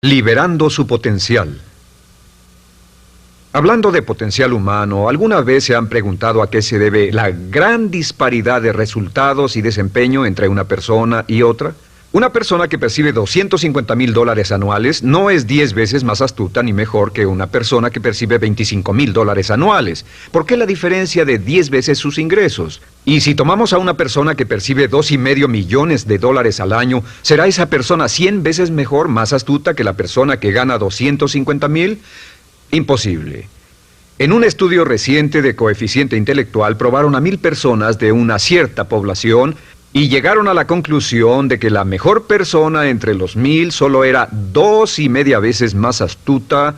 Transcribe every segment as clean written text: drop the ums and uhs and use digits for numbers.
Liberando su potencial. Hablando de potencial humano, ¿alguna vez se han preguntado a qué se debe la gran disparidad de resultados y desempeño entre una persona y otra? Una persona que percibe $250,000 anuales no es 10 veces más astuta ni mejor que una persona que percibe $25,000 anuales. ¿Por qué la diferencia de 10 veces sus ingresos? Y si tomamos a una persona que percibe $2,5 millones al año, ¿será esa persona 100 veces mejor, más astuta que la persona que gana $250,000? Imposible. En un estudio reciente de coeficiente intelectual probaron a 1,000 personas de una cierta población y llegaron a la conclusión de que la mejor persona entre los 1,000 solo era 2,5 veces más astuta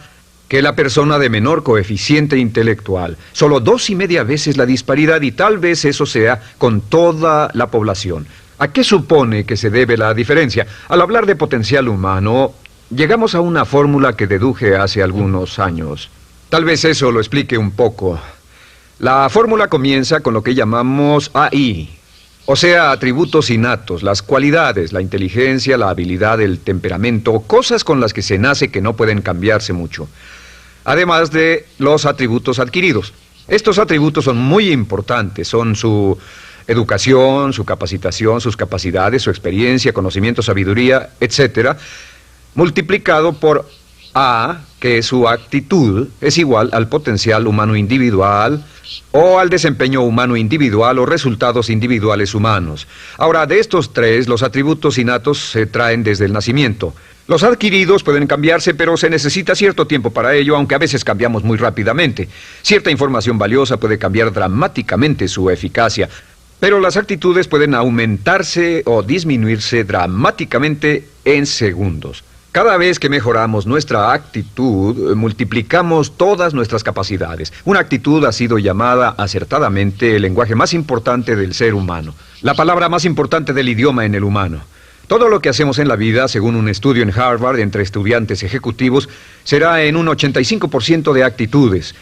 que la persona de menor coeficiente intelectual. Solo 2,5 veces la disparidad, y tal vez eso sea con toda la población. ¿A qué supone que se debe la diferencia? Al hablar de potencial humano, llegamos a una fórmula que deduje hace algunos años. Tal vez eso lo explique un poco. La fórmula comienza con lo que llamamos AI. O sea, atributos innatos, las cualidades, la inteligencia, la habilidad, el temperamento, cosas con las que se nace que no pueden cambiarse mucho. Además de los atributos adquiridos. Estos atributos son muy importantes, son su educación, su capacitación, sus capacidades, su experiencia, conocimiento, sabiduría, etc., multiplicado por A, que es su actitud, es igual al potencial humano individual, o al desempeño humano individual o resultados individuales humanos. Ahora, de estos tres, los atributos innatos se traen desde el nacimiento. Los adquiridos pueden cambiarse, pero se necesita cierto tiempo para ello, aunque a veces cambiamos muy rápidamente. Cierta información valiosa puede cambiar dramáticamente su eficacia, pero las actitudes pueden aumentarse o disminuirse dramáticamente en segundos. Cada vez que mejoramos nuestra actitud, multiplicamos todas nuestras capacidades. Una actitud ha sido llamada acertadamente el lenguaje más importante del ser humano, la palabra más importante del idioma en el humano. Todo lo que hacemos en la vida, según un estudio en Harvard entre estudiantes ejecutivos, será en un 85% de actitudes.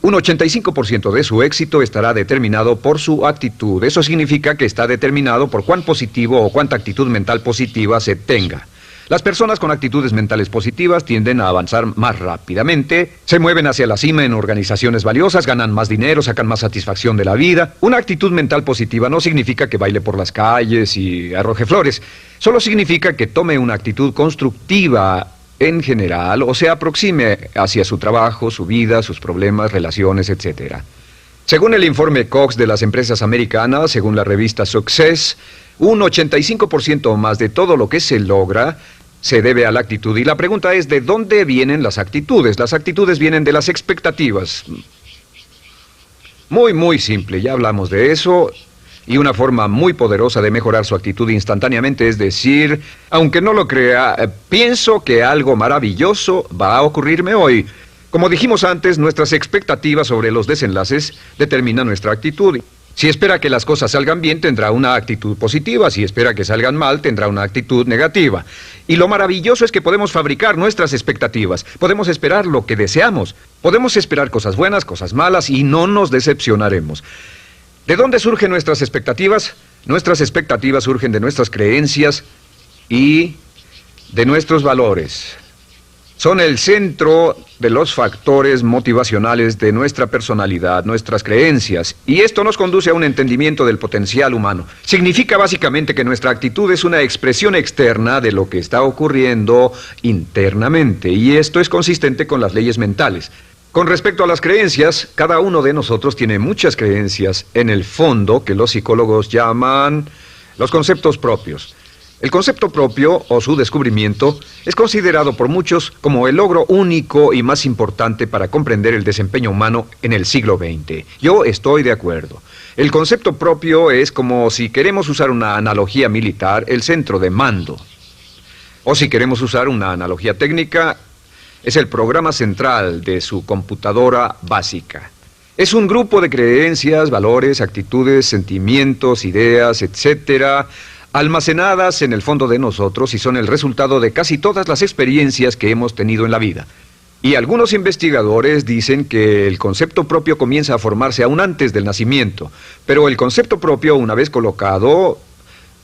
Un 85% de su éxito estará determinado por su actitud. Eso significa que está determinado por cuán positivo o cuánta actitud mental positiva se tenga. Las personas con actitudes mentales positivas tienden a avanzar más rápidamente, se mueven hacia la cima en organizaciones valiosas, ganan más dinero, sacan más satisfacción de la vida. Una actitud mental positiva no significa que baile por las calles y arroje flores. Solo significa que tome una actitud constructiva en general o se aproxime hacia su trabajo, su vida, sus problemas, relaciones, etc. Según el informe Cox de las empresas americanas, según la revista Success, un 85% o más de todo lo que se logra se debe a la actitud. Y la pregunta es, ¿de dónde vienen las actitudes? Las actitudes vienen de las expectativas. Muy simple, ya hablamos de eso. Y una forma muy poderosa de mejorar su actitud instantáneamente es decir, aunque no lo crea, pienso que algo maravilloso va a ocurrirme hoy. Como dijimos antes, nuestras expectativas sobre los desenlaces determinan nuestra actitud. Si espera que las cosas salgan bien, tendrá una actitud positiva. Si espera que salgan mal, tendrá una actitud negativa. Y lo maravilloso es que podemos fabricar nuestras expectativas. Podemos esperar lo que deseamos. Podemos esperar cosas buenas, cosas malas, y no nos decepcionaremos. ¿De dónde surgen nuestras expectativas? Nuestras expectativas surgen de nuestras creencias y de nuestros valores. Son el centro de los factores motivacionales de nuestra personalidad, nuestras creencias. Y esto nos conduce a un entendimiento del potencial humano. Significa básicamente que nuestra actitud es una expresión externa de lo que está ocurriendo internamente. Y esto es consistente con las leyes mentales. Con respecto a las creencias, cada uno de nosotros tiene muchas creencias en el fondo que los psicólogos llaman los conceptos propios. El concepto propio, o su descubrimiento, es considerado por muchos como el logro único y más importante para comprender el desempeño humano en el siglo XX. Yo estoy de acuerdo. El concepto propio es como, si queremos usar una analogía militar, el centro de mando. O si queremos usar una analogía técnica, es el programa central de su computadora básica. Es un grupo de creencias, valores, actitudes, sentimientos, ideas, etcétera, almacenadas en el fondo de nosotros y son el resultado de casi todas las experiencias que hemos tenido en la vida. Y algunos investigadores dicen que el concepto propio comienza a formarse aún antes del nacimiento, pero el concepto propio, una vez colocado,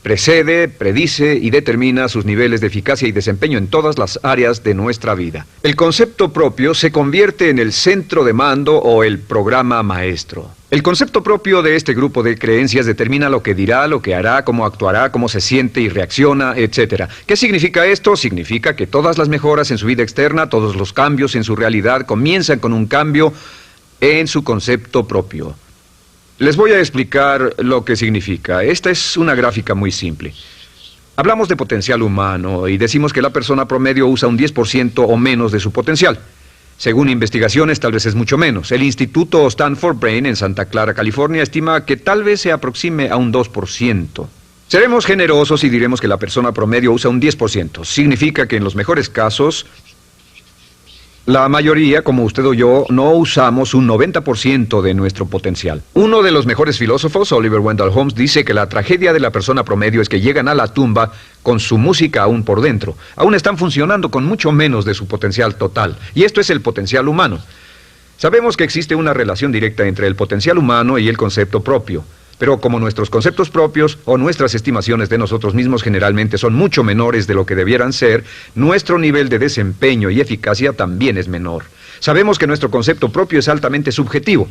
precede, predice y determina sus niveles de eficacia y desempeño en todas las áreas de nuestra vida. El concepto propio se convierte en el centro de mando o el programa maestro. El concepto propio de este grupo de creencias determina lo que dirá, lo que hará, cómo actuará, cómo se siente y reacciona, etc. ¿Qué significa esto? Significa que todas las mejoras en su vida externa, todos los cambios en su realidad comienzan con un cambio en su concepto propio. Les voy a explicar lo que significa. Esta es una gráfica muy simple. Hablamos de potencial humano y decimos que la persona promedio usa un 10% o menos de su potencial. Según investigaciones, tal vez es mucho menos. El Instituto Stanford Brain en Santa Clara, California, estima que tal vez se aproxime a un 2%. Seremos generosos y diremos que la persona promedio usa un 10%. Significa que en los mejores casos, la mayoría, como usted o yo, no usamos un 90% de nuestro potencial. Uno de los mejores filósofos, Oliver Wendell Holmes, dice que la tragedia de la persona promedio es que llegan a la tumba con su música aún por dentro. Aún están funcionando con mucho menos de su potencial total. Y esto es el potencial humano. Sabemos que existe una relación directa entre el potencial humano y el concepto propio. Pero como nuestros conceptos propios o nuestras estimaciones de nosotros mismos generalmente son mucho menores de lo que debieran ser, nuestro nivel de desempeño y eficacia también es menor. Sabemos que nuestro concepto propio es altamente subjetivo.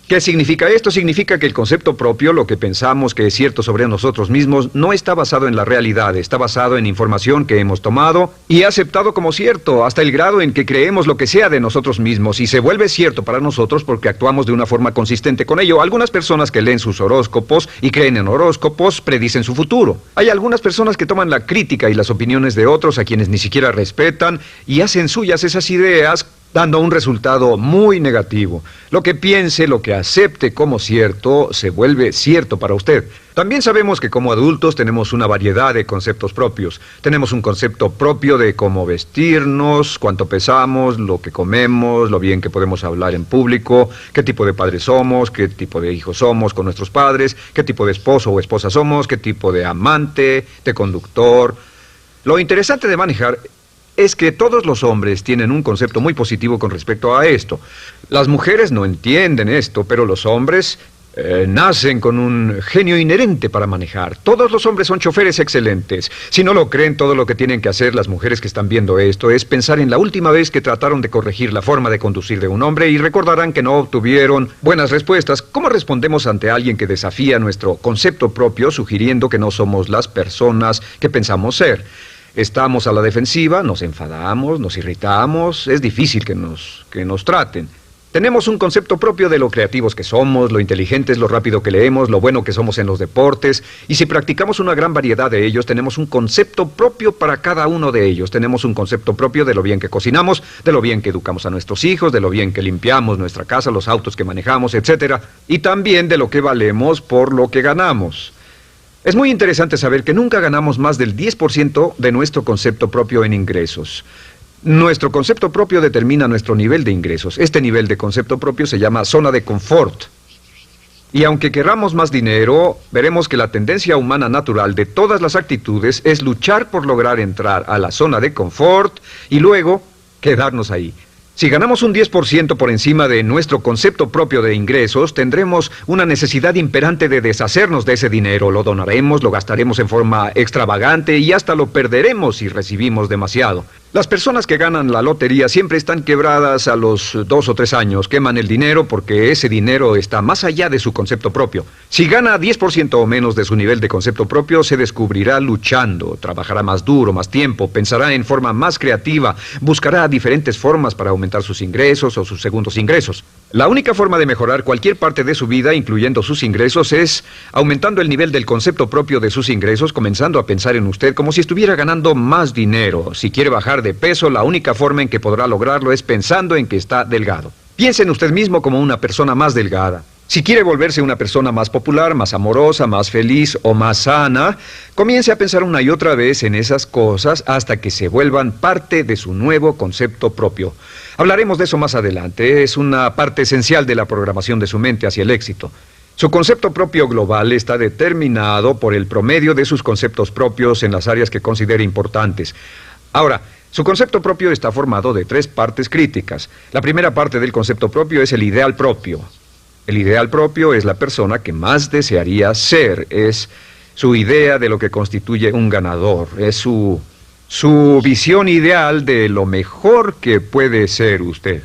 ¿Qué significa esto? Significa que el concepto propio, lo que pensamos que es cierto sobre nosotros mismos, no está basado en la realidad, está basado en información que hemos tomado y aceptado como cierto, hasta el grado en que creemos lo que sea de nosotros mismos y se vuelve cierto para nosotros porque actuamos de una forma consistente con ello. Algunas personas que leen sus horóscopos y creen en horóscopos predicen su futuro. Hay algunas personas que toman la crítica y las opiniones de otros a quienes ni siquiera respetan y hacen suyas esas ideas, dando un resultado muy negativo. Lo que piense, lo que acepte como cierto, se vuelve cierto para usted. También sabemos que como adultos tenemos una variedad de conceptos propios. Tenemos un concepto propio de cómo vestirnos, cuánto pesamos, lo que comemos, lo bien que podemos hablar en público, qué tipo de padres somos, qué tipo de hijos somos con nuestros padres, qué tipo de esposo o esposa somos, qué tipo de amante, de conductor. Lo interesante de manejar es que todos los hombres tienen un concepto muy positivo con respecto a esto. Las mujeres no entienden esto, pero los hombres nacen con un genio inherente para manejar. Todos los hombres son choferes excelentes. Si no lo creen, todo lo que tienen que hacer las mujeres que están viendo esto es pensar en la última vez que trataron de corregir la forma de conducir de un hombre y recordarán que no obtuvieron buenas respuestas. ¿Cómo respondemos ante alguien que desafía nuestro concepto propio, sugiriendo que no somos las personas que pensamos ser? Estamos a la defensiva, nos enfadamos, nos irritamos, es difícil que nos traten. Tenemos un concepto propio de lo creativos que somos, lo inteligentes, lo rápido que leemos, lo bueno que somos en los deportes, y si practicamos una gran variedad de ellos, tenemos un concepto propio para cada uno de ellos. Tenemos un concepto propio de lo bien que cocinamos, de lo bien que educamos a nuestros hijos, de lo bien que limpiamos nuestra casa, los autos que manejamos, etc. Y también de lo que valemos por lo que ganamos. Es muy interesante saber que nunca ganamos más del 10% de nuestro concepto propio en ingresos. Nuestro concepto propio determina nuestro nivel de ingresos. Este nivel de concepto propio se llama zona de confort. Y aunque querramos más dinero, veremos que la tendencia humana natural de todas las actitudes es luchar por lograr entrar a la zona de confort y luego quedarnos ahí. Si ganamos un 10% por encima de nuestro concepto propio de ingresos, tendremos una necesidad imperante de deshacernos de ese dinero. Lo donaremos, lo gastaremos en forma extravagante y hasta lo perderemos si recibimos demasiado. Las personas que ganan la lotería siempre están quebradas a los 2 o 3 años. Queman el dinero porque ese dinero está más allá de su concepto propio. Si gana 10% o menos de su nivel de concepto propio, se descubrirá luchando, trabajará más duro, más tiempo, pensará en forma más creativa, buscará diferentes formas para aumentar sus ingresos o sus segundos ingresos. La única forma de mejorar cualquier parte de su vida, incluyendo sus ingresos, es aumentando el nivel del concepto propio de sus ingresos, comenzando a pensar en usted como si estuviera ganando más dinero. Si quiere bajar de peso, la única forma en que podrá lograrlo es pensando en que está delgado. Piense en usted mismo como una persona más delgada. Si quiere volverse una persona más popular, más amorosa, más feliz o más sana, comience a pensar una y otra vez en esas cosas hasta que se vuelvan parte de su nuevo concepto propio. Hablaremos de eso más adelante. Es una parte esencial de la programación de su mente hacia el éxito. Su concepto propio global está determinado por el promedio de sus conceptos propios en las áreas que considere importantes. Ahora, su concepto propio está formado de 3 partes críticas. La primera parte del concepto propio es el ideal propio. El ideal propio es la persona que más desearía ser, es su idea de lo que constituye un ganador, es su visión ideal de lo mejor que puede ser usted.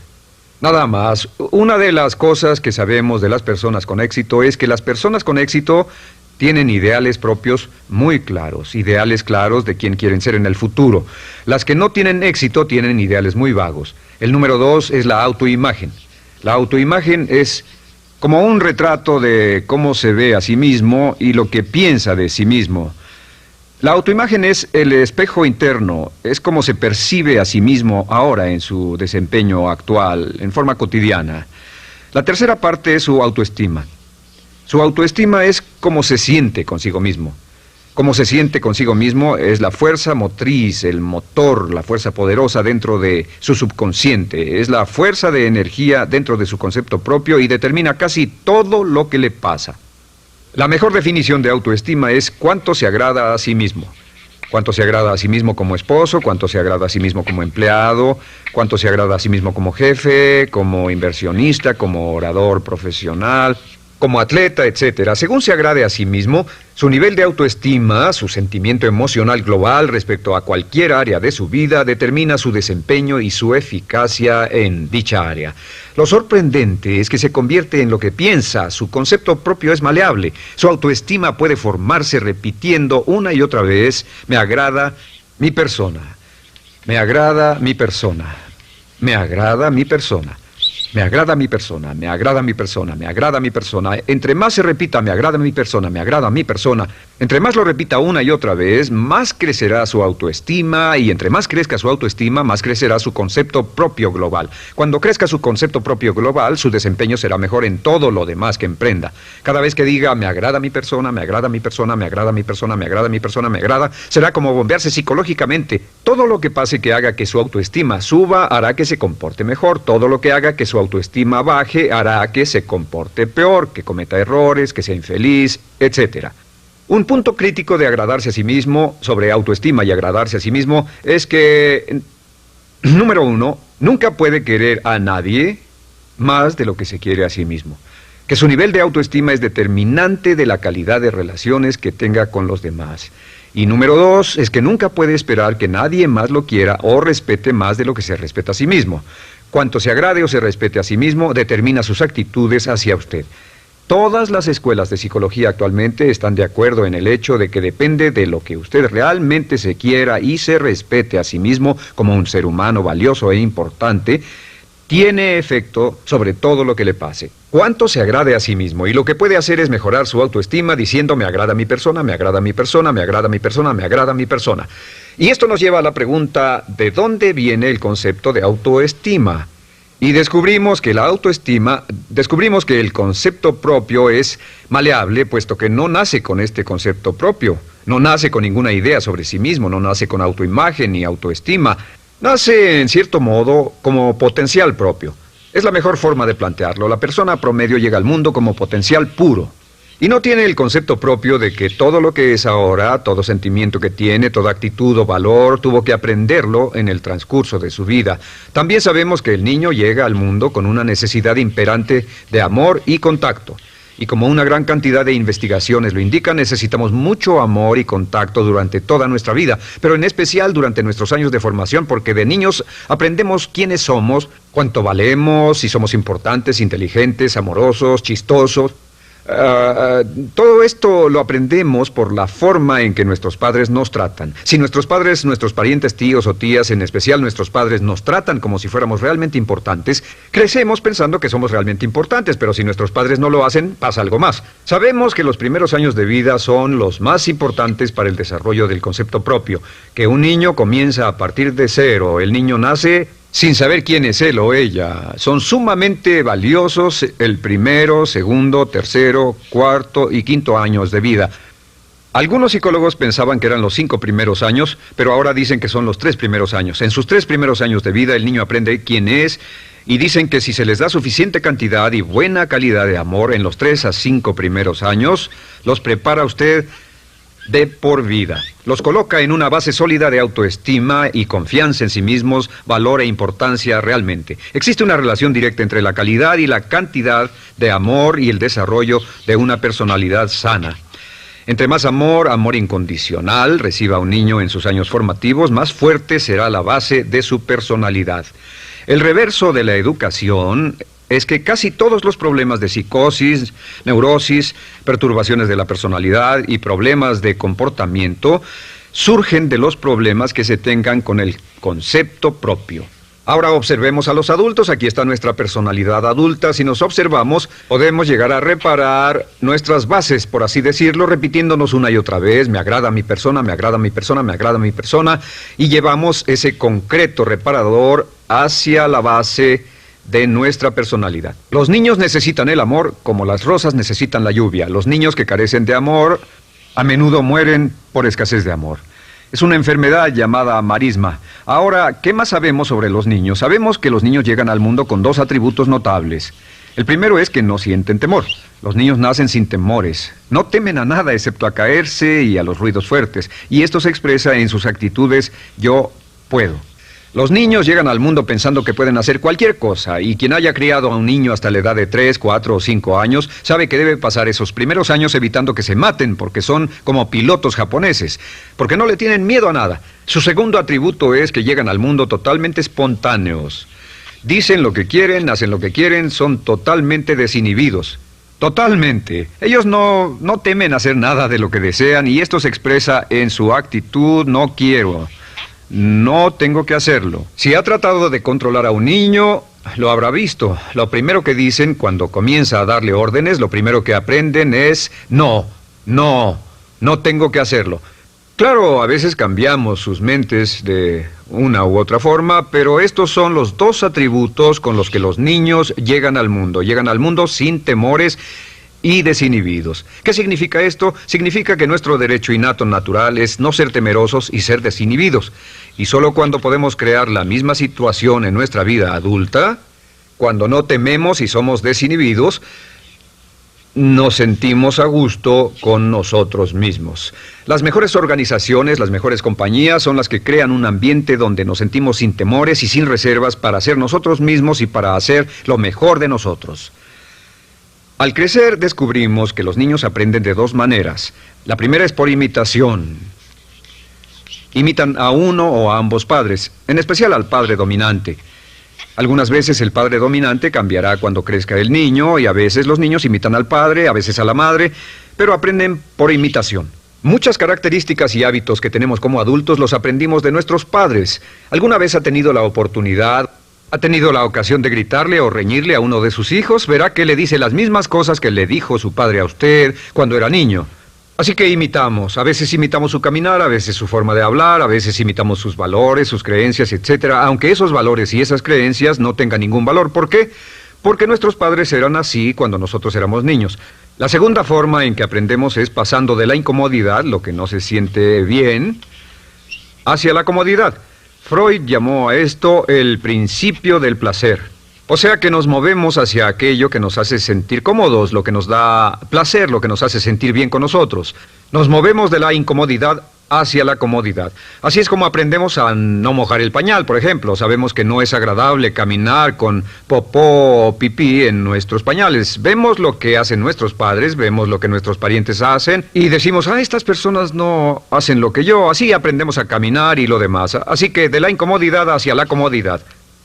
Nada más, una de las cosas que sabemos de las personas con éxito es que las personas con éxito tienen ideales propios muy claros, ideales claros de quién quieren ser en el futuro. Las que no tienen éxito tienen ideales muy vagos. El número 2 es la autoimagen. La autoimagen es como un retrato de cómo se ve a sí mismo y lo que piensa de sí mismo. La autoimagen es el espejo interno, es como se percibe a sí mismo ahora en su desempeño actual, en forma cotidiana. La tercera parte es su autoestima. Su autoestima es cómo se siente consigo mismo. Cómo se siente consigo mismo es la fuerza motriz, el motor, la fuerza poderosa dentro de su subconsciente. Es la fuerza de energía dentro de su concepto propio y determina casi todo lo que le pasa. La mejor definición de autoestima es cuánto se agrada a sí mismo. Cuánto se agrada a sí mismo como esposo, cuánto se agrada a sí mismo como empleado, cuánto se agrada a sí mismo como jefe, como inversionista, como orador profesional, como atleta, etcétera. Según se agrade a sí mismo, su nivel de autoestima, su sentimiento emocional global respecto a cualquier área de su vida, determina su desempeño y su eficacia en dicha área. Lo sorprendente es que se convierte en lo que piensa, su concepto propio es maleable, su autoestima puede formarse repitiendo una y otra vez, me agrada mi persona, me agrada mi persona, me agrada mi persona. Me agrada mi persona, me agrada mi persona, me agrada mi persona. Entre más se repita, me agrada mi persona, me agrada mi persona, entre más lo repita una y otra vez, más crecerá su autoestima y entre más crezca su autoestima, más crecerá su concepto propio global. Cuando crezca su concepto propio global, su desempeño será mejor en todo lo demás que emprenda. Cada vez que diga, me agrada mi persona, me agrada mi persona, me agrada mi persona, me agrada mi persona, me agrada, será como bombearse psicológicamente. Todo lo que pase que haga que su autoestima suba, hará que se comporte mejor. Todo lo que haga que su autoestima baje hará que se comporte peor, que cometa errores, que sea infeliz, etc. Un punto crítico de agradarse a sí mismo, sobre autoestima y agradarse a sí mismo, es que, número 1, nunca puede querer a nadie más de lo que se quiere a sí mismo. Que su nivel de autoestima es determinante de la calidad de relaciones que tenga con los demás. Y número 2, es que nunca puede esperar que nadie más lo quiera o respete más de lo que se respeta a sí mismo. Cuanto se agrade o se respete a sí mismo, determina sus actitudes hacia usted. Todas las escuelas de psicología actualmente están de acuerdo en el hecho de que depende de lo que usted realmente se quiera y se respete a sí mismo como un ser humano valioso e importante, tiene efecto sobre todo lo que le pase. Cuánto se agrade a sí mismo, y lo que puede hacer es mejorar su autoestima diciendo me agrada mi persona, me agrada mi persona, me agrada mi persona, me agrada mi persona. Y esto nos lleva a la pregunta, ¿de dónde viene el concepto de autoestima? Y descubrimos que el concepto propio es maleable, puesto que no nace con este concepto propio, no nace con ninguna idea sobre sí mismo, no nace con autoimagen ni autoestima. Nace, en cierto modo, como potencial propio. Es la mejor forma de plantearlo. La persona promedio llega al mundo como potencial puro. Y no tiene el concepto propio de que todo lo que es ahora, todo sentimiento que tiene, toda actitud o valor, tuvo que aprenderlo en el transcurso de su vida. También sabemos que el niño llega al mundo con una necesidad imperante de amor y contacto. Y como una gran cantidad de investigaciones lo indican, necesitamos mucho amor y contacto durante toda nuestra vida, pero en especial durante nuestros años de formación, porque de niños aprendemos quiénes somos, cuánto valemos, si somos importantes, inteligentes, amorosos, chistosos. Todo esto lo aprendemos por la forma en que nuestros padres nos tratan. Si nuestros padres, nuestros parientes, tíos o tías, en especial nuestros padres, nos tratan como si fuéramos realmente importantes, crecemos pensando que somos realmente importantes, pero si nuestros padres no lo hacen, pasa algo más. Sabemos que los primeros años de vida son los más importantes para el desarrollo del concepto propio, que un niño comienza a partir de cero. El niño nace sin saber quién es él o ella. Son sumamente valiosos el primero, segundo, tercero, cuarto y quinto años de vida. Algunos psicólogos pensaban que eran los 5 primeros años, pero ahora dicen que son los 3 primeros años. En sus 3 primeros años de vida el niño aprende quién es y dicen que si se les da suficiente cantidad y buena calidad de amor en los 3 a 5 primeros años, los prepara usted de por vida. Los coloca en una base sólida de autoestima y confianza en sí mismos, valor e importancia realmente. Existe una relación directa entre la calidad y la cantidad de amor y el desarrollo de una personalidad sana. Entre más amor, amor incondicional, reciba un niño en sus años formativos, más fuerte será la base de su personalidad. El reverso de la educación es que casi todos los problemas de psicosis, neurosis, perturbaciones de la personalidad y problemas de comportamiento surgen de los problemas que se tengan con el concepto propio. Ahora observemos a los adultos. Aquí está nuestra personalidad adulta. Si nos observamos, podemos llegar a reparar nuestras bases, por así decirlo, repitiéndonos una y otra vez: me agrada mi persona, me agrada mi persona, me agrada mi persona, y llevamos ese concreto reparador hacia la base de nuestra personalidad. Los niños necesitan el amor como las rosas necesitan la lluvia. Los niños que carecen de amor a menudo mueren por escasez de amor. Es una enfermedad llamada marisma. Ahora, ¿qué más sabemos sobre los niños? Sabemos que los niños llegan al mundo con dos atributos notables. El primero es que no sienten temor. Los niños nacen sin temores. No temen a nada excepto a caerse y a los ruidos fuertes. Y esto se expresa en sus actitudes: yo puedo. Los niños llegan al mundo pensando que pueden hacer cualquier cosa, y quien haya criado a un niño hasta la edad de 3, 4 o 5 años sabe que debe pasar esos primeros años evitando que se maten, porque son como pilotos japoneses, porque no le tienen miedo a nada. Su segundo atributo es que llegan al mundo totalmente espontáneos. Dicen lo que quieren, hacen lo que quieren, son totalmente desinhibidos. Totalmente. Ellos no temen hacer nada de lo que desean, y esto se expresa en su actitud: no quiero. No tengo que hacerlo. Si ha tratado de controlar a un niño, lo habrá visto. Lo primero que dicen cuando comienza a darle órdenes, lo primero que aprenden es: no tengo que hacerlo. Claro, a veces cambiamos sus mentes de una u otra forma, pero estos son los dos atributos con los que los niños llegan al mundo. Llegan al mundo sin temores y desinhibidos. ¿Qué significa esto? Significa que nuestro derecho innato natural es no ser temerosos y ser desinhibidos. Y solo cuando podemos crear la misma situación en nuestra vida adulta, cuando no tememos y somos desinhibidos, nos sentimos a gusto con nosotros mismos. Las mejores organizaciones, las mejores compañías son las que crean un ambiente donde nos sentimos sin temores y sin reservas para ser nosotros mismos y para hacer lo mejor de nosotros. Al crecer descubrimos que los niños aprenden de dos maneras. La primera es por imitación. Imitan a uno o a ambos padres, en especial al padre dominante. Algunas veces el padre dominante cambiará cuando crezca el niño, y a veces los niños imitan al padre, a veces a la madre, pero aprenden por imitación. Muchas características y hábitos que tenemos como adultos los aprendimos de nuestros padres. ¿Alguna vez ha tenido la oportunidad, ha tenido la ocasión de gritarle o reñirle a uno de sus hijos? Verá que le dice las mismas cosas que le dijo su padre a usted cuando era niño. Así que imitamos. A veces imitamos su caminar, a veces su forma de hablar, a veces imitamos sus valores, sus creencias, etcétera, aunque esos valores y esas creencias no tengan ningún valor. ¿Por qué? Porque nuestros padres eran así cuando nosotros éramos niños. La segunda forma en que aprendemos es pasando de la incomodidad, lo que no se siente bien, hacia la comodidad. Freud llamó a esto el principio del placer. O sea que nos movemos hacia aquello que nos hace sentir cómodos, lo que nos da placer, lo que nos hace sentir bien con nosotros. Nos movemos de la incomodidad hacia la comodidad. Así es como aprendemos a no mojar el pañal, por ejemplo. Sabemos que no es agradable caminar con popó o pipí en nuestros pañales. Vemos lo que hacen nuestros padres, vemos lo que nuestros parientes hacen y decimos: estas personas no hacen lo que yo. Así aprendemos a caminar y lo demás. Así que de la incomodidad hacia la comodidad.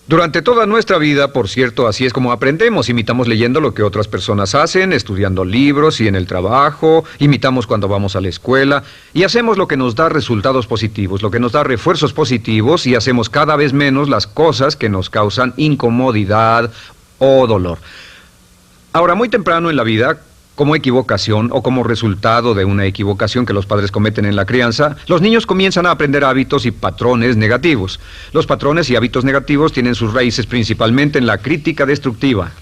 Durante toda nuestra vida, por cierto, así es como aprendemos. Imitamos leyendo lo que otras personas hacen, estudiando libros y en el trabajo, imitamos cuando vamos a la escuela, y hacemos lo que nos da resultados positivos, lo que nos da refuerzos positivos, y hacemos cada vez menos las cosas que nos causan incomodidad o dolor. Ahora, muy temprano en la vida, como equivocación o como resultado de una equivocación que los padres cometen en la crianza, los niños comienzan a aprender hábitos y patrones negativos. Los patrones y hábitos negativos tienen sus raíces principalmente en la crítica destructiva.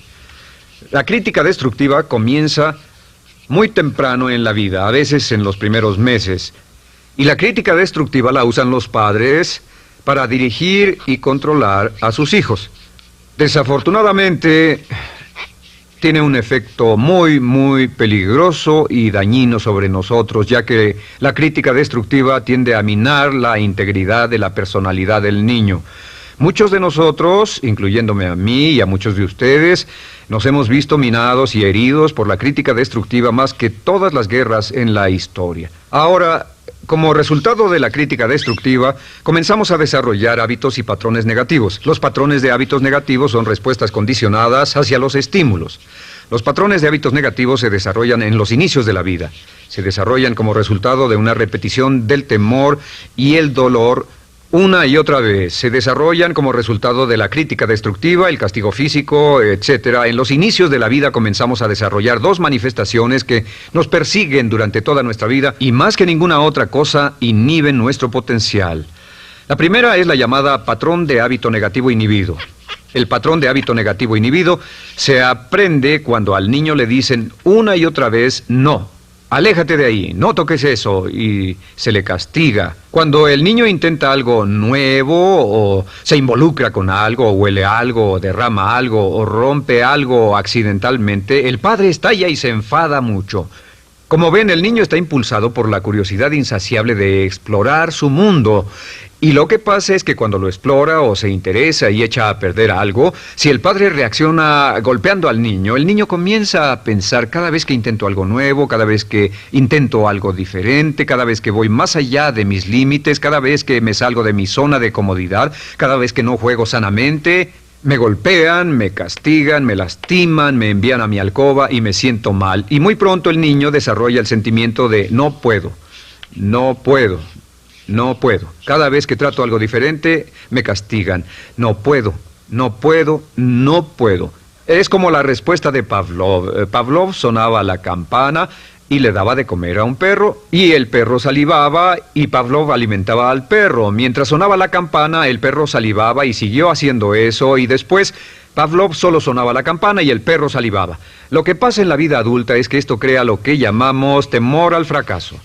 La crítica destructiva comienza muy temprano en la vida, a veces en los primeros meses. Y la crítica destructiva la usan los padres para dirigir y controlar a sus hijos. Desafortunadamente, tiene un efecto muy peligroso y dañino sobre nosotros, ya que la crítica destructiva tiende a minar la integridad de la personalidad del niño. Muchos de nosotros, incluyéndome a mí y a muchos de ustedes, nos hemos visto minados y heridos por la crítica destructiva más que todas las guerras en la historia. Ahora, como resultado de la crítica destructiva, comenzamos a desarrollar hábitos y patrones negativos. Los patrones de hábitos negativos son respuestas condicionadas hacia los estímulos. Los patrones de hábitos negativos se desarrollan en los inicios de la vida. Se desarrollan como resultado de una repetición del temor y el dolor una y otra vez. Se desarrollan como resultado de la crítica destructiva, el castigo físico, etc. En los inicios de la vida comenzamos a desarrollar dos manifestaciones que nos persiguen durante toda nuestra vida y más que ninguna otra cosa inhiben nuestro potencial. La primera es la llamada patrón de hábito negativo inhibido. El patrón de hábito negativo inhibido se aprende cuando al niño le dicen una y otra vez no. Aléjate de ahí, no toques eso, y se le castiga. Cuando el niño intenta algo nuevo, o se involucra con algo, o huele algo, o derrama algo, o rompe algo accidentalmente, el padre estalla y se enfada mucho. Como ven, el niño está impulsado por la curiosidad insaciable de explorar su mundo. Y lo que pasa es que cuando lo explora o se interesa y echa a perder algo, si el padre reacciona golpeando al niño, el niño comienza a pensar cada vez que intento algo nuevo, cada vez que intento algo diferente, cada vez que voy más allá de mis límites, cada vez que me salgo de mi zona de comodidad, cada vez que no juego sanamente, me golpean, me castigan, me lastiman, me envían a mi alcoba y me siento mal. Y muy pronto el niño desarrolla el sentimiento de no puedo, no puedo. No puedo. Cada vez que trato algo diferente, me castigan. No puedo, no puedo, no puedo. Es como la respuesta de Pavlov. Pavlov sonaba la campana y le daba de comer a un perro, y el perro salivaba, y Pavlov alimentaba al perro. Mientras sonaba la campana, el perro salivaba y siguió haciendo eso, y después Pavlov solo sonaba la campana y el perro salivaba. Lo que pasa en la vida adulta es que esto crea lo que llamamos temor al fracaso.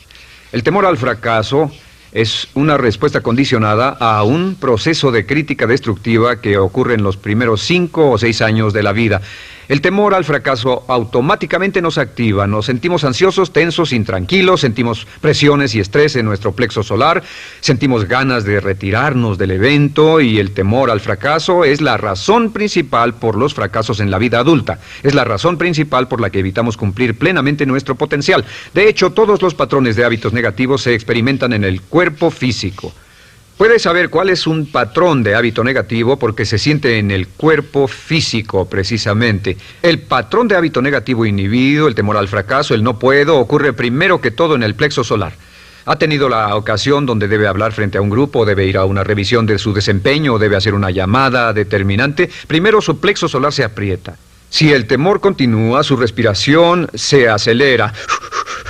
El temor al fracaso es una respuesta condicionada a un proceso de crítica destructiva que ocurre en los primeros 5 o 6 años de la vida. El temor al fracaso automáticamente nos activa, nos sentimos ansiosos, tensos, intranquilos, sentimos presiones y estrés en nuestro plexo solar, sentimos ganas de retirarnos del evento, y el temor al fracaso es la razón principal por los fracasos en la vida adulta. Es la razón principal por la que evitamos cumplir plenamente nuestro potencial. De hecho, todos los patrones de hábitos negativos se experimentan en el cuerpo físico. Puedes saber cuál es un patrón de hábito negativo porque se siente en el cuerpo físico, precisamente. El patrón de hábito negativo inhibido, el temor al fracaso, el no puedo, ocurre primero que todo en el plexo solar. ¿Ha tenido la ocasión donde debe hablar frente a un grupo, debe ir a una revisión de su desempeño o debe hacer una llamada determinante? Primero su plexo solar se aprieta. Si el temor continúa, su respiración se acelera.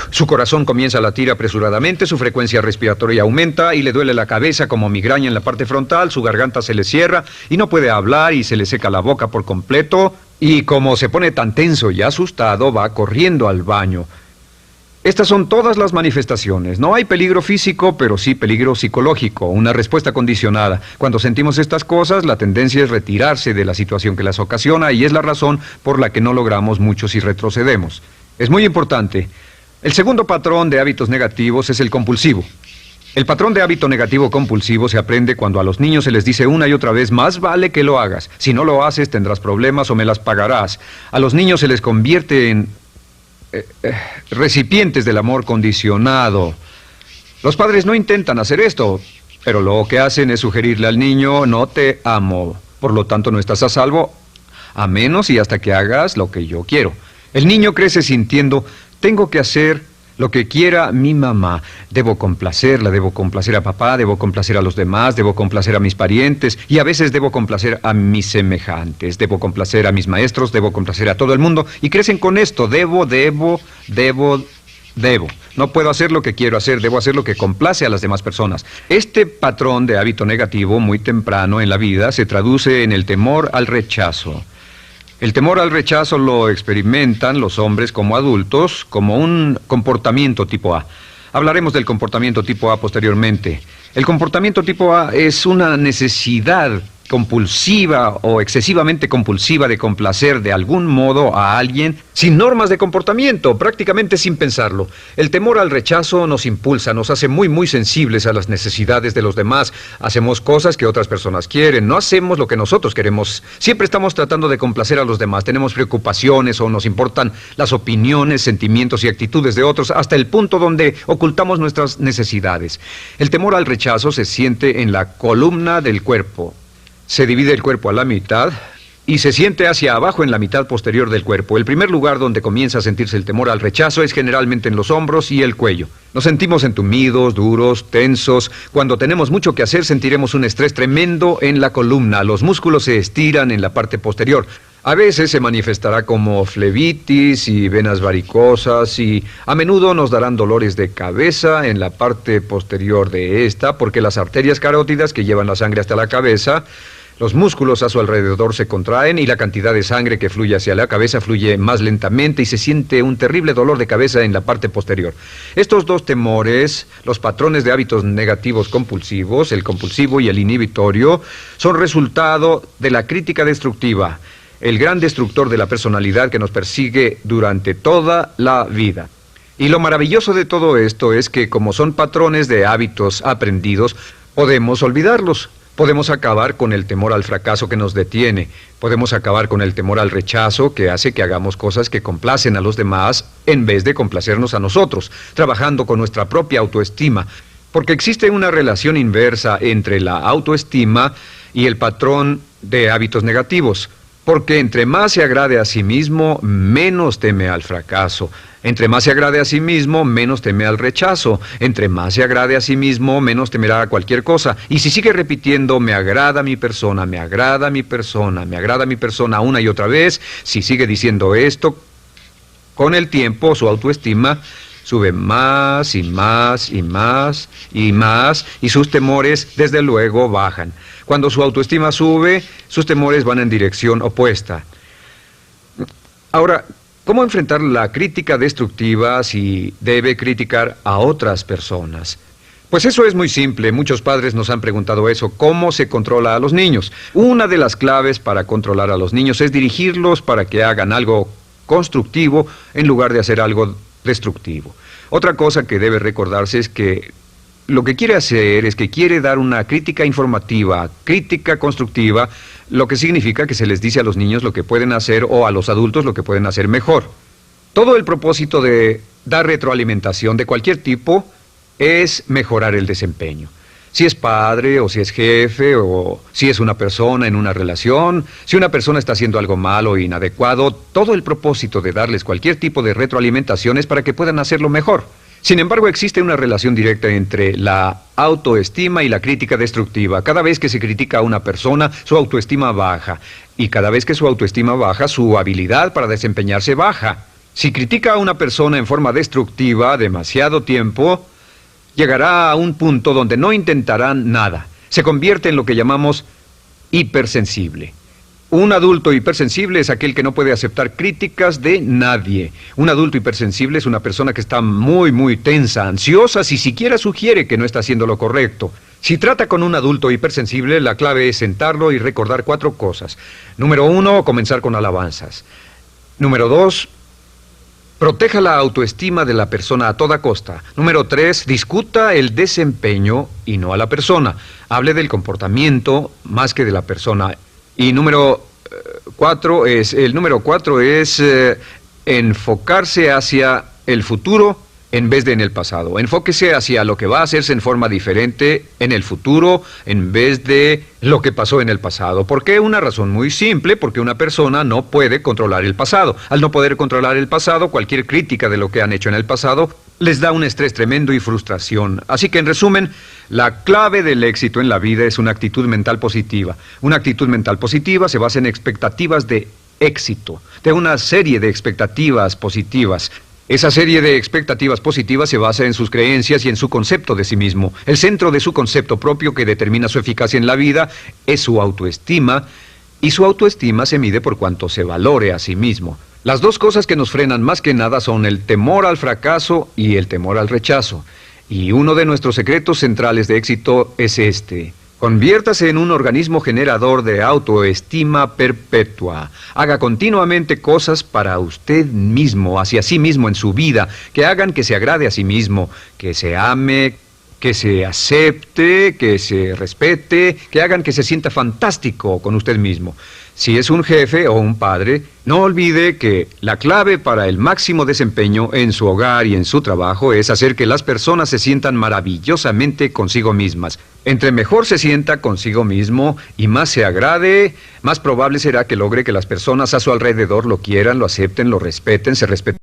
Su corazón comienza a latir apresuradamente, su frecuencia respiratoria aumenta y le duele la cabeza como migraña en la parte frontal, su garganta se le cierra y no puede hablar y se le seca la boca por completo, y como se pone tan tenso y asustado, va corriendo al baño. Estas son todas las manifestaciones. No hay peligro físico, pero sí peligro psicológico, una respuesta condicionada. Cuando sentimos estas cosas, la tendencia es retirarse de la situación que las ocasiona, y es la razón por la que no logramos mucho si retrocedemos. Es muy importante. El segundo patrón de hábitos negativos es el compulsivo. El patrón de hábito negativo compulsivo se aprende cuando a los niños se les dice una y otra vez: más vale que lo hagas. Si no lo haces, tendrás problemas o me las pagarás. A los niños se les convierte en recipientes del amor condicionado. Los padres no intentan hacer esto, pero lo que hacen es sugerirle al niño: no te amo, por lo tanto no estás a salvo, a menos y hasta que hagas lo que yo quiero. El niño crece sintiendo: tengo que hacer lo que quiera mi mamá. Debo complacerla, debo complacer a papá, debo complacer a los demás, debo complacer a mis parientes, y a veces debo complacer a mis semejantes, debo complacer a mis maestros, debo complacer a todo el mundo, y crecen con esto: debo. No puedo hacer lo que quiero hacer, debo hacer lo que complace a las demás personas. Este patrón de hábito negativo muy temprano en la vida se traduce en el temor al rechazo. El temor al rechazo lo experimentan los hombres como adultos como un comportamiento tipo A. Hablaremos del comportamiento tipo A posteriormente. El comportamiento tipo A es una necesidad compulsiva o excesivamente compulsiva de complacer de algún modo a alguien sin normas de comportamiento, prácticamente sin pensarlo. El temor al rechazo nos impulsa, nos hace muy sensibles a las necesidades de los demás. Hacemos cosas que otras personas quieren, no hacemos lo que nosotros queremos. Siempre estamos tratando de complacer a los demás. Tenemos preocupaciones o nos importan las opiniones, sentimientos y actitudes de otros hasta el punto donde ocultamos nuestras necesidades. El temor al rechazo se siente en la columna del cuerpo. Se divide el cuerpo a la mitad y se siente hacia abajo en la mitad posterior del cuerpo. El primer lugar donde comienza a sentirse el temor al rechazo es generalmente en los hombros y el cuello. Nos sentimos entumidos, duros, tensos. Cuando tenemos mucho que hacer sentiremos un estrés tremendo en la columna. Los músculos se estiran en la parte posterior. A veces se manifestará como flebitis y venas varicosas y a menudo nos darán dolores de cabeza en la parte posterior de esta porque las arterias carótidas que llevan la sangre hasta la cabeza, los músculos a su alrededor se contraen y la cantidad de sangre que fluye hacia la cabeza fluye más lentamente y se siente un terrible dolor de cabeza en la parte posterior. Estos dos temores, los patrones de hábitos negativos compulsivos, el compulsivo y el inhibitorio, son resultado de la crítica destructiva, el gran destructor de la personalidad que nos persigue durante toda la vida. Y lo maravilloso de todo esto es que como son patrones de hábitos aprendidos, podemos olvidarlos. Podemos acabar con el temor al fracaso que nos detiene. Podemos acabar con el temor al rechazo que hace que hagamos cosas que complacen a los demás en vez de complacernos a nosotros, trabajando con nuestra propia autoestima. Porque existe una relación inversa entre la autoestima y el patrón de hábitos negativos. Porque entre más se agrade a sí mismo, menos teme al fracaso. Entre más se agrade a sí mismo, menos teme al rechazo. Entre más se agrade a sí mismo, menos temerá a cualquier cosa. Y si sigue repitiendo, me agrada mi persona, me agrada mi persona, me agrada mi persona una y otra vez, si sigue diciendo esto, con el tiempo su autoestima sube más y más y más y más y sus temores desde luego bajan. Cuando su autoestima sube, sus temores van en dirección opuesta. Ahora, ¿cómo enfrentar la crítica destructiva si debe criticar a otras personas? Pues eso es muy simple. Muchos padres nos han preguntado eso. ¿Cómo se controla a los niños? Una de las claves para controlar a los niños es dirigirlos para que hagan algo constructivo en lugar de hacer algo destructivo. Otra cosa que debe recordarse es que lo que quiere hacer es que quiere dar una crítica informativa, crítica constructiva, lo que significa que se les dice a los niños lo que pueden hacer o a los adultos lo que pueden hacer mejor. Todo el propósito de dar retroalimentación de cualquier tipo es mejorar el desempeño. Si es padre o si es jefe o si es una persona en una relación, si una persona está haciendo algo malo o inadecuado, todo el propósito de darles cualquier tipo de retroalimentación es para que puedan hacerlo mejor. Sin embargo, existe una relación directa entre la autoestima y la crítica destructiva. Cada vez que se critica a una persona, su autoestima baja. Y cada vez que su autoestima baja, su habilidad para desempeñarse baja. Si critica a una persona en forma destructiva demasiado tiempo, llegará a un punto donde no intentarán nada. Se convierte en lo que llamamos hipersensible. Un adulto hipersensible es aquel que no puede aceptar críticas de nadie. Un adulto hipersensible es una persona que está muy tensa, ansiosa, si siquiera sugiere que no está haciendo lo correcto. Si trata con un adulto hipersensible, la clave es sentarlo y recordar 4 cosas. Número 1, comenzar con alabanzas. Número 2, proteja la autoestima de la persona a toda costa. Número 3, discuta el desempeño y no a la persona. Hable del comportamiento más que de la persona. Y número 4 es enfocarse hacia el futuro en vez de en el pasado. Enfóquese hacia lo que va a hacerse en forma diferente en el futuro en vez de lo que pasó en el pasado. ¿Por qué? Una razón muy simple, porque una persona no puede controlar el pasado. Al no poder controlar el pasado, cualquier crítica de lo que han hecho en el pasado les da un estrés tremendo y frustración. Así que, en resumen, la clave del éxito en la vida es una actitud mental positiva. Una actitud mental positiva se basa en expectativas de éxito, de una serie de expectativas positivas. Esa serie de expectativas positivas se basa en sus creencias y en su concepto de sí mismo. El centro de su concepto propio que determina su eficacia en la vida es su autoestima, y su autoestima se mide por cuanto se valore a sí mismo. Las dos cosas que nos frenan más que nada son el temor al fracaso y el temor al rechazo. Y uno de nuestros secretos centrales de éxito es este: Conviértase en un organismo generador de autoestima perpetua. Haga continuamente cosas para usted mismo, hacia sí mismo en su vida, que hagan que se agrade a sí mismo, que se ame, que se acepte, que se respete, que hagan que se sienta fantástico con usted mismo. Si es un jefe o un padre, no olvide que la clave para el máximo desempeño en su hogar y en su trabajo es hacer que las personas se sientan maravillosamente consigo mismas. Entre mejor se sienta consigo mismo y más se agrade, más probable será que logre que las personas a su alrededor lo quieran, lo acepten, lo respeten, se respeten.